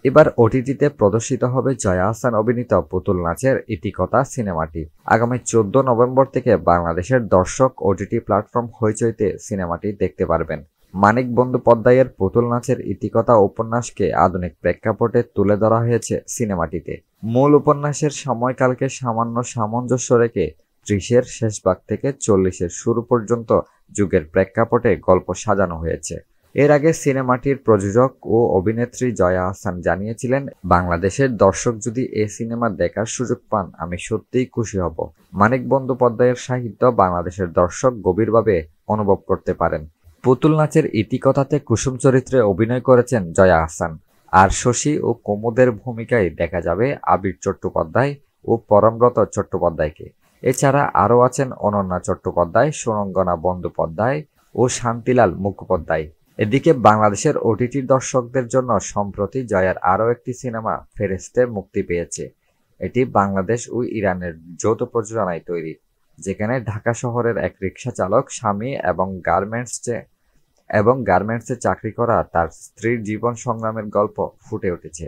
এবার ওটিটিতে প্রদর্শিত হবে জয়া আহসান অভিনীত পুতুল নাচের ইতিকথা সিনেমাটি। আগামী 14 নভেম্বর থেকে বাংলাদেশের দর্শক ওটিটি প্ল্যাটফর্ম হইচইতে সিনেমাটি দেখতে পারবেন। মানিক বন্দ্যোপাধ্যায়ের পুতুল নাচের ইতিকথা উপন্যাসকে আধুনিক প্রেক্ষাপটে তুলে ধরা হয়েছে সিনেমাটিতে। মূল উপন্যাসের সময়কালকে সামান্য সামঞ্জস্য রেখে 30-এর শেষ ভাগ থেকে 40-এর শুরু পর্যন্ত যুগের প্রেক্ষাপটে গল্প সাজানো হয়েছে। এর আগে সিনেমাটির প্রযোজক ও অভিনেত্রী জয়া আহসান জানিয়েছিলেন, বাংলাদেশের দর্শক যদি এ সিনেমা দেখার সুযোগ পান আমি সত্যিই খুশি হব। মানিক বন্দ্যোপাধ্যায়ের সাহিত্য বাংলাদেশের দর্শক গভীরভাবে অনুভব করতে পারেন। পুতুল নাচের ইতিকথাতে কুসুম চরিত্রে অভিনয় করেছেন জয়া আহসান, আর শশী ও কুমুদের ভূমিকায় দেখা যাবে আবির চট্টোপাধ্যায় ও পরমব্রত চট্টোপাধ্যায়কে। এছাড়া আরও আছেন অনন্যা চট্টোপাধ্যায়, সুরঙ্গনা বন্দ্যোপাধ্যায় ও শান্তিলাল মুখোপাধ্যায়। এদিকে বাংলাদেশের ওটিটি দর্শকদের জন্য সম্প্রতি জয়ার আরও একটি সিনেমা ফেরেশতে মুক্তি পেয়েছে। এটি বাংলাদেশ ও ইরানের যৌথ প্রযোজনায় তৈরি, যেখানে ঢাকা শহরের এক রিকশা চালক স্বামী এবং গার্মেন্টসে চাকরি করা তার স্ত্রীর জীবন সংগ্রামের গল্প ফুটে উঠেছে।